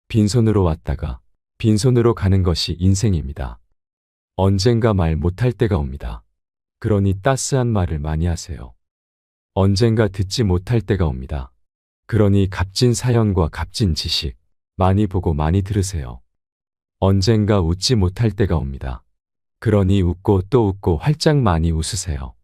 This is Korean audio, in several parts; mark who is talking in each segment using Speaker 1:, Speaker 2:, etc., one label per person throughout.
Speaker 1: 빈손으로 왔다가 빈손으로 가는 것이 인생입니다. 언젠가 말 못할 때가 옵니다. 그러니 따스한 말을 많이 하세요. 언젠가 듣지 못할 때가 옵니다. 그러니 값진 사연과 값진 지식 많이 보고 많이 들으세요. 언젠가 웃지 못할 때가 옵니다. 그러니 웃고 또 웃고 활짝 많이 웃으세요.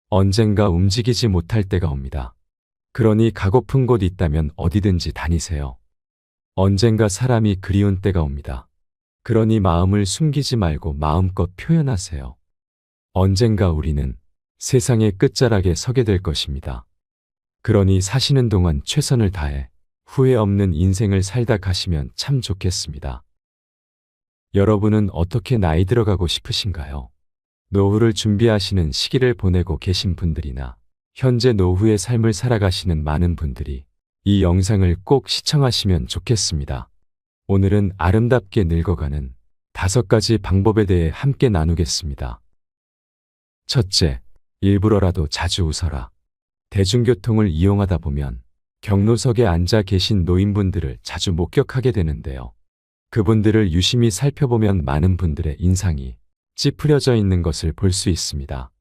Speaker 1: 언젠가 움직이지 못할 때가 옵니다. 그러니 가고픈 곳 있다면 어디든지 다니세요. 언젠가 사람이 그리운 때가 옵니다. 그러니 마음을 숨기지 말고 마음껏 표현하세요. 언젠가 우리는 세상의 끝자락에 서게 될 것입니다. 그러니 사시는 동안 최선을 다해 후회 없는 인생을 살다 가시면 참 좋겠습니다. 여러분은 어떻게 나이 들어가고 싶으신가요? 노후를 준비하시는 시기를 보내고 계신 분들이나 현재 노후의 삶을 살아가시는 많은 분들이 이 영상을 꼭 시청하시면 좋겠습니다. 오늘은 아름답게 늙어가는 5가지 방법에 대해 함께 나누겠습니다. 첫째, 일부러라도 자주 웃어라. 대중교통을 이용하다 보면 경로석에 앉아 계신 노인분들을 자주 목격하게 되는데요. 그분들을 유심히 살펴보면 많은 분들의 인상이 찌푸려져 있는 것을 볼 수 있습니다.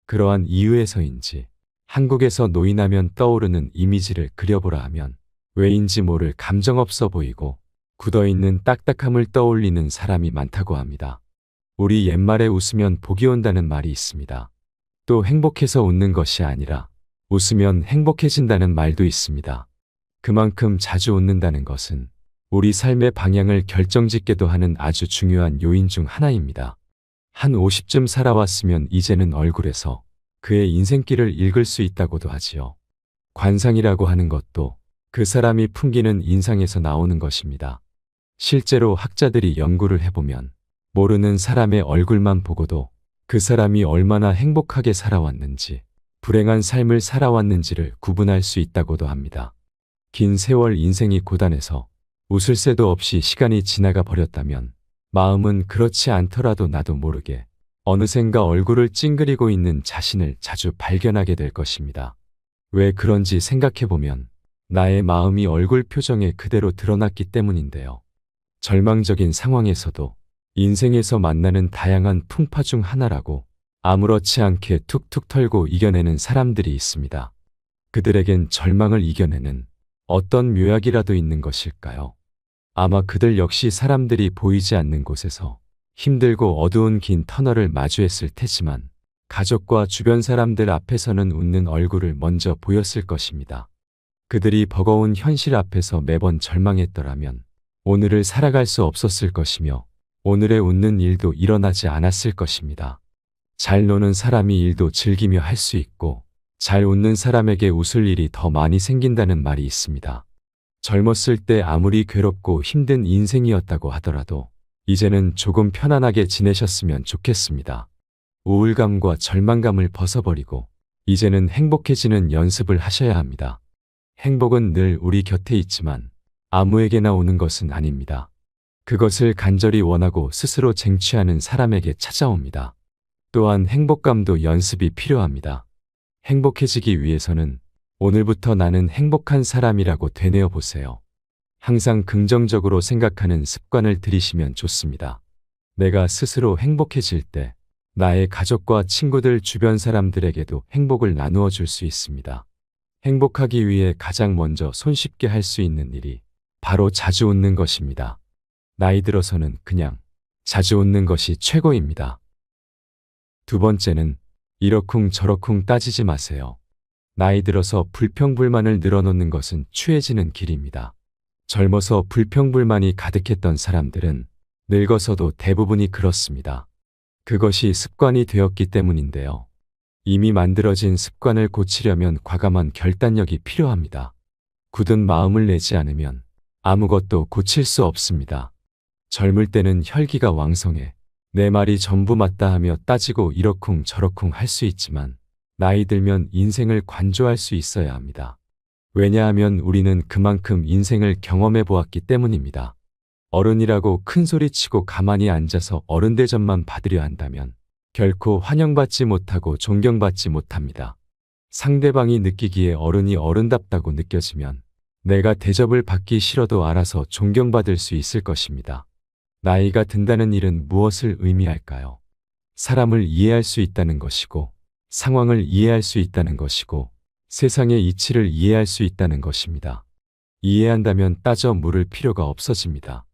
Speaker 1: 그러한 이유에서인지 한국에서 노인하면 떠오르는 이미지를 그려보라 하면 왜인지 모를 감정 없어 보이고 굳어있는 딱딱함을 떠올리는 사람이 많다고 합니다. 우리 옛말에 웃으면 복이 온다는 말이 있습니다. 또 행복해서 웃는 것이 아니라 웃으면 행복해진다는 말도 있습니다. 그만큼 자주 웃는다는 것은 우리 삶의 방향을 결정짓게도 하는 아주 중요한 요인 중 하나입니다. 한 50쯤 살아왔으면 이제는 얼굴에서 그의 인생길을 읽을 수 있다고도 하지요. 관상이라고 하는 것도 그 사람이 풍기는 인상에서 나오는 것입니다. 실제로 학자들이 연구를 해보면 모르는 사람의 얼굴만 보고도 그 사람이 얼마나 행복하게 살아왔는지, 불행한 삶을 살아왔는지를 구분할 수 있다고도 합니다. 긴 세월 인생이 고단해서 웃을 새도 없이 시간이 지나가 버렸다면 마음은 그렇지 않더라도 나도 모르게 어느샌가 얼굴을 찡그리고 있는 자신을 자주 발견하게 될 것입니다. 왜 그런지 생각해보면 나의 마음이 얼굴 표정에 그대로 드러났기 때문인데요. 절망적인 상황에서도 인생에서 만나는 다양한 풍파 중 하나라고 아무렇지 않게 툭툭 털고 이겨내는 사람들이 있습니다. 그들에겐 절망을 이겨내는 어떤 묘약이라도 있는 것일까요? 아마 그들 역시 사람들이 보이지 않는 곳에서 힘들고 어두운 긴 터널을 마주했을 테지만 가족과 주변 사람들 앞에서는 웃는 얼굴을 먼저 보였을 것입니다. 그들이 버거운 현실 앞에서 매번 절망했더라면 오늘을 살아갈 수 없었을 것이며 오늘의 웃는 일도 일어나지 않았을 것입니다. 잘 노는 사람이 일도 즐기며 할 수 있고 잘 웃는 사람에게 웃을 일이 더 많이 생긴다는 말이 있습니다. 젊었을 때 아무리 괴롭고 힘든 인생이었다고 하더라도 이제는 조금 편안하게 지내셨으면 좋겠습니다. 우울감과 절망감을 벗어버리고 이제는 행복해지는 연습을 하셔야 합니다. 행복은 늘 우리 곁에 있지만 아무에게나 오는 것은 아닙니다. 그것을 간절히 원하고 스스로 쟁취하는 사람에게 찾아옵니다. 또한 행복감도 연습이 필요합니다. 행복해지기 위해서는 오늘부터 나는 행복한 사람이라고 되뇌어 보세요. 항상 긍정적으로 생각하는 습관을 들이시면 좋습니다. 내가 스스로 행복해질 때 나의 가족과 친구들 주변 사람들에게도 행복을 나누어 줄 수 있습니다. 행복하기 위해 가장 먼저 손쉽게 할 수 있는 일이 바로 자주 웃는 것입니다. 나이 들어서는 그냥 자주 웃는 것이 최고입니다. 두 번째는 이러쿵 저러쿵 따지지 마세요. 나이 들어서 불평불만을 늘어놓는 것은 추해지는 길입니다. 젊어서 불평불만이 가득했던 사람들은 늙어서도 대부분이 그렇습니다. 그것이 습관이 되었기 때문인데요. 이미 만들어진 습관을 고치려면 과감한 결단력이 필요합니다. 굳은 마음을 내지 않으면 아무것도 고칠 수 없습니다. 젊을 때는 혈기가 왕성해 내 말이 전부 맞다 하며 따지고 이러쿵 저러쿵 할 수 있지만 나이 들면 인생을 관조할 수 있어야 합니다. 왜냐하면 우리는 그만큼 인생을 경험해 보았기 때문입니다. 어른이라고 큰 소리치고 가만히 앉아서 어른 대접만 받으려 한다면 결코 환영받지 못하고 존경받지 못합니다. 상대방이 느끼기에 어른이 어른답다고 느껴지면 내가 대접을 받기 싫어도 알아서 존경받을 수 있을 것입니다. 나이가 든다는 일은 무엇을 의미할까요? 사람을 이해할 수 있다는 것이고, 상황을 이해할 수 있다는 것이고, 세상의 이치를 이해할 수 있다는 것입니다. 이해한다면 따져 물을 필요가 없어집니다.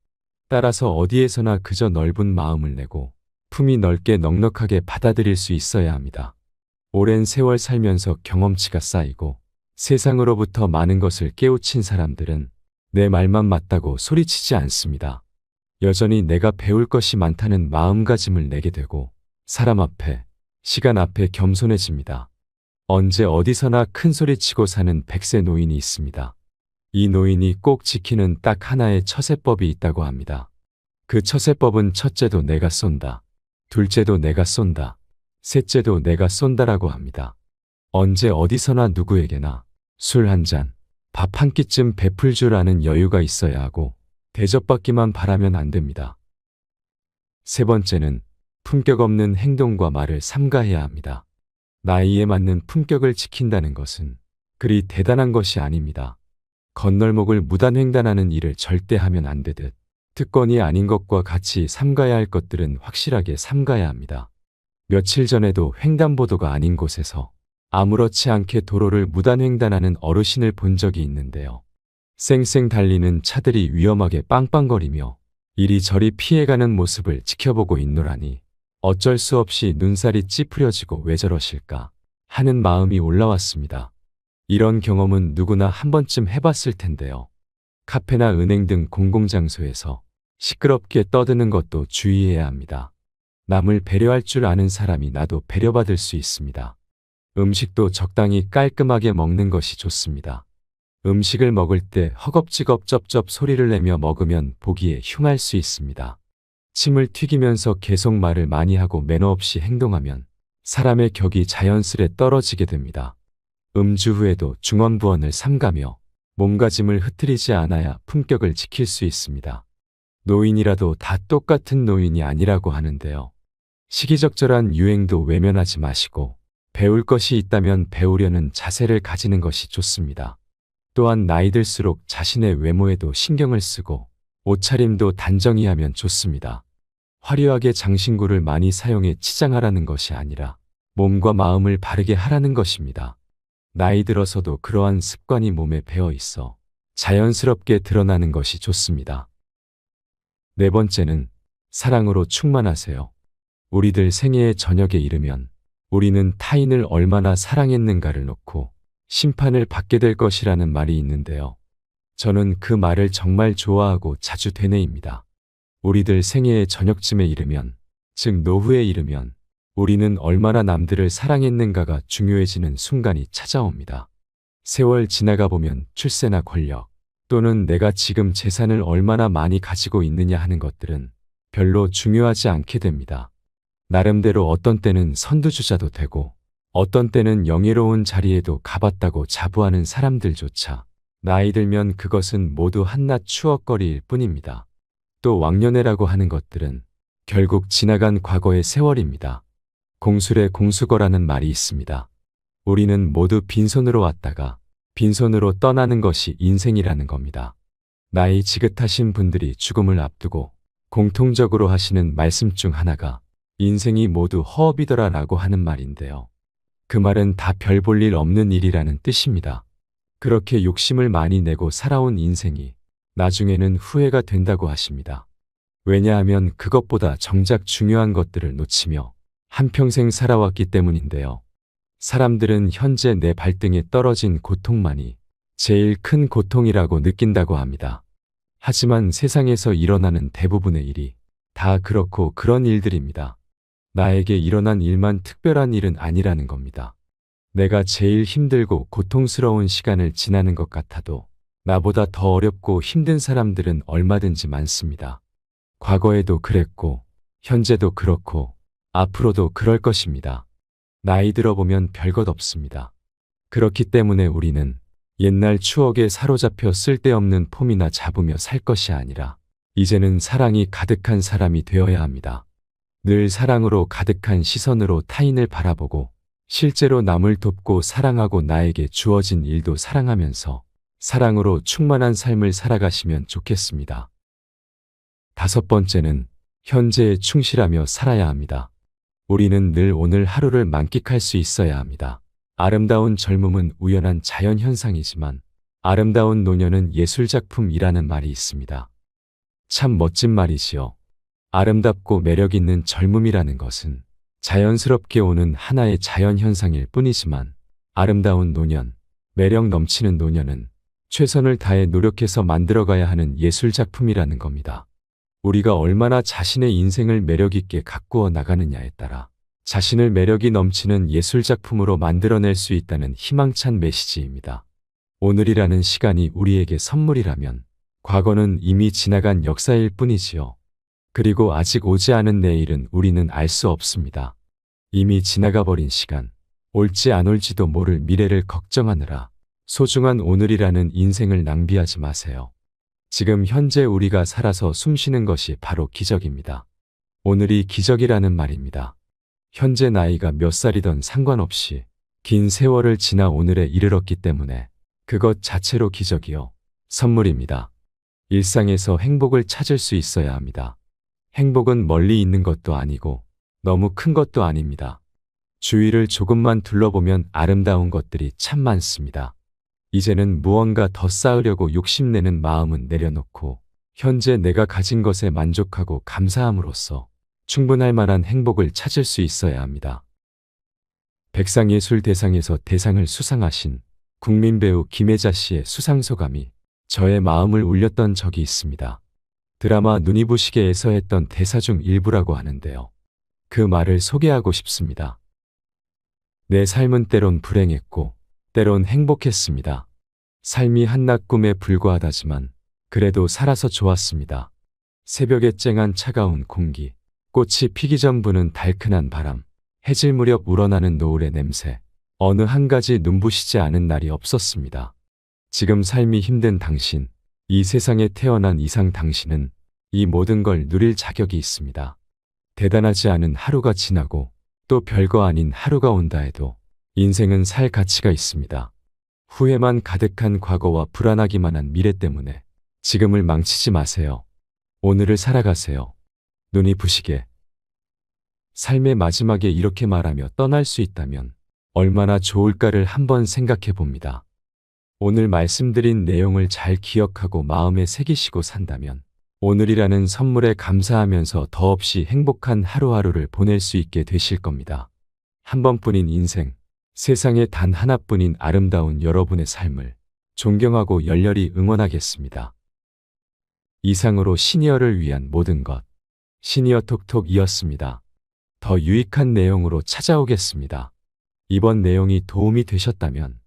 Speaker 1: 따라서 어디에서나 그저 넓은 마음을 내고 품이 넓게 넉넉하게 받아들일 수 있어야 합니다. 오랜 세월 살면서 경험치가 쌓이고 세상으로부터 많은 것을 깨우친 사람들은 내 말만 맞다고 소리치지 않습니다. 여전히 내가 배울 것이 많다는 마음가짐을 내게 되고 사람 앞에, 시간 앞에 겸손해집니다. 언제 어디서나 큰 소리치고 사는 100세 노인이 있습니다. 이 노인이 꼭 지키는 딱 하나의 처세법이 있다고 합니다. 그 처세법은 첫째도 내가 쏜다. 둘째도 내가 쏜다. 셋째도 내가 쏜다라고 합니다. 언제 어디서나 누구에게나 술 한 잔, 밥 한 끼쯤 베풀 줄 아는 여유가 있어야 하고 대접받기만 바라면 안 됩니다. 세 번째는 품격 없는 행동과 말을 삼가해야 합니다. 나이에 맞는 품격을 지킨다는 것은 그리 대단한 것이 아닙니다. 건널목을 무단횡단하는 일을 절대 하면 안 되듯 특권이 아닌 것과 같이 삼가야 할 것들은 확실하게 삼가야 합니다. 며칠 전에도 횡단보도가 아닌 곳에서 아무렇지 않게 도로를 무단횡단하는 어르신을 본 적이 있는데요. 쌩쌩 달리는 차들이 위험하게 빵빵거리며 이리저리 피해가는 모습을 지켜보고 있노라니 어쩔 수 없이 눈살이 찌푸려지고 왜 저러실까 하는 마음이 올라왔습니다. 이런 경험은 누구나 한 번쯤 해봤을 텐데요. 카페나 은행 등 공공장소에서 시끄럽게 떠드는 것도 주의해야 합니다. 남을 배려할 줄 아는 사람이 나도 배려받을 수 있습니다. 음식도 적당히 깔끔하게 먹는 것이 좋습니다. 음식을 먹을 때 허겁지겁 쩝쩝 소리를 내며 먹으면 보기에 흉할 수 있습니다. 침을 튀기면서 계속 말을 많이 하고 매너 없이 행동하면 사람의 격이 자연스레 떨어지게 됩니다. 음주 후에도 중언부언을 삼가며 몸가짐을 흐트리지 않아야 품격을 지킬 수 있습니다. 노인이라도 다 똑같은 노인이 아니라고 하는데요. 시기적절한 유행도 외면하지 마시고 배울 것이 있다면 배우려는 자세를 가지는 것이 좋습니다. 또한 나이 들수록 자신의 외모에도 신경을 쓰고 옷차림도 단정히 하면 좋습니다. 화려하게 장신구를 많이 사용해 치장하라는 것이 아니라 몸과 마음을 바르게 하라는 것입니다. 나이 들어서도 그러한 습관이 몸에 배어 있어 자연스럽게 드러나는 것이 좋습니다. 네 번째는 사랑으로 충만하세요. 우리들 생애의 저녁에 이르면 우리는 타인을 얼마나 사랑했는가를 놓고 심판을 받게 될 것이라는 말이 있는데요. 저는 그 말을 정말 좋아하고 자주 되뇌입니다. 우리들 생애의 저녁쯤에 이르면, 즉 노후에 이르면 우리는 얼마나 남들을 사랑했는가가 중요해지는 순간이 찾아옵니다. 세월 지나가 보면 출세나 권력 또는 내가 지금 재산을 얼마나 많이 가지고 있느냐 하는 것들은 별로 중요하지 않게 됩니다. 나름대로 어떤 때는 선두주자도 되고 어떤 때는 영예로운 자리에도 가봤다고 자부하는 사람들조차 나이 들면 그것은 모두 한낱 추억거리일 뿐입니다. 또 왕년회라고 하는 것들은 결국 지나간 과거의 세월입니다. 공술의 공수거라는 말이 있습니다. 우리는 모두 빈손으로 왔다가 빈손으로 떠나는 것이 인생이라는 겁니다. 나이 지긋하신 분들이 죽음을 앞두고 공통적으로 하시는 말씀 중 하나가 인생이 모두 허업이더라 라고 하는 말인데요. 그 말은 다 별 볼 일 없는 일이라는 뜻입니다. 그렇게 욕심을 많이 내고 살아온 인생이 나중에는 후회가 된다고 하십니다. 왜냐하면 그것보다 정작 중요한 것들을 놓치며 한평생 살아왔기 때문인데요. 사람들은 현재 내 발등에 떨어진 고통만이 제일 큰 고통이라고 느낀다고 합니다. 하지만 세상에서 일어나는 대부분의 일이 다 그렇고 그런 일들입니다. 나에게 일어난 일만 특별한 일은 아니라는 겁니다. 내가 제일 힘들고 고통스러운 시간을 지나는 것 같아도 나보다 더 어렵고 힘든 사람들은 얼마든지 많습니다. 과거에도 그랬고 현재도 그렇고 앞으로도 그럴 것입니다. 나이 들어보면 별것 없습니다. 그렇기 때문에 우리는 옛날 추억에 사로잡혀 쓸데없는 폼이나 잡으며 살 것이 아니라 이제는 사랑이 가득한 사람이 되어야 합니다. 늘 사랑으로 가득한 시선으로 타인을 바라보고 실제로 남을 돕고 사랑하고 나에게 주어진 일도 사랑하면서 사랑으로 충만한 삶을 살아가시면 좋겠습니다. 5번째는 현재에 충실하며 살아야 합니다. 우리는 늘 오늘 하루를 만끽할 수 있어야 합니다. 아름다운 젊음은 우연한 자연 현상이지만 아름다운 노년은 예술작품이라는 말이 있습니다. 참 멋진 말이지요. 아름답고 매력 있는 젊음이라는 것은 자연스럽게 오는 하나의 자연 현상일 뿐이지만 아름다운 노년, 매력 넘치는 노년은 최선을 다해 노력해서 만들어가야 하는 예술작품이라는 겁니다. 우리가 얼마나 자신의 인생을 매력있게 가꾸어 나가느냐에 따라 자신을 매력이 넘치는 예술작품으로 만들어낼 수 있다는 희망찬 메시지입니다. 오늘이라는 시간이 우리에게 선물이라면 과거는 이미 지나간 역사일 뿐이지요. 그리고 아직 오지 않은 내일은 우리는 알 수 없습니다. 이미 지나가 버린 시간, 올지 안 올지도 모를 미래를 걱정하느라 소중한 오늘이라는 인생을 낭비하지 마세요. 지금 현재 우리가 살아서 숨쉬는 것이 바로 기적입니다. 오늘이 기적이라는 말입니다. 현재 나이가 몇 살이든 상관없이 긴 세월을 지나 오늘에 이르렀기 때문에 그것 자체로 기적이요. 선물입니다. 일상에서 행복을 찾을 수 있어야 합니다. 행복은 멀리 있는 것도 아니고 너무 큰 것도 아닙니다. 주위를 조금만 둘러보면 아름다운 것들이 참 많습니다. 이제는 무언가 더 쌓으려고 욕심내는 마음은 내려놓고 현재 내가 가진 것에 만족하고 감사함으로써 충분할 만한 행복을 찾을 수 있어야 합니다. 백상예술대상에서 대상을 수상하신 국민배우 김혜자 씨의 수상소감이 저의 마음을 울렸던 적이 있습니다. 드라마 눈이 부시게에서 했던 대사 중 일부라고 하는데요. 그 말을 소개하고 싶습니다. 내 삶은 때론 불행했고 때론 행복했습니다. 삶이 한낮 꿈에 불과하다지만 그래도 살아서 좋았습니다. 새벽에 쨍한 차가운 공기, 꽃이 피기 전 부는 달큰한 바람, 해질 무렵 우러나는 노을의 냄새, 어느 한 가지 눈부시지 않은 날이 없었습니다. 지금 삶이 힘든 당신, 이 세상에 태어난 이상 당신은 이 모든 걸 누릴 자격이 있습니다. 대단하지 않은 하루가 지나고 또 별거 아닌 하루가 온다 해도 인생은 살 가치가 있습니다. 후회만 가득한 과거와 불안하기만 한 미래 때문에 지금을 망치지 마세요. 오늘을 살아가세요. 눈이 부시게. 삶의 마지막에 이렇게 말하며 떠날 수 있다면 얼마나 좋을까를 한번 생각해 봅니다. 오늘 말씀드린 내용을 잘 기억하고 마음에 새기시고 산다면 오늘이라는 선물에 감사하면서 더없이 행복한 하루하루를 보낼 수 있게 되실 겁니다. 한 번뿐인 인생, 세상에 단 하나뿐인 아름다운 여러분의 삶을 존경하고 열렬히 응원하겠습니다. 이상으로 시니어를 위한 모든 것, 시니어 톡톡이었습니다. 더 유익한 내용으로 찾아오겠습니다. 이번 내용이 도움이 되셨다면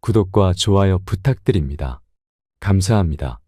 Speaker 1: 구독과 좋아요 부탁드립니다. 감사합니다.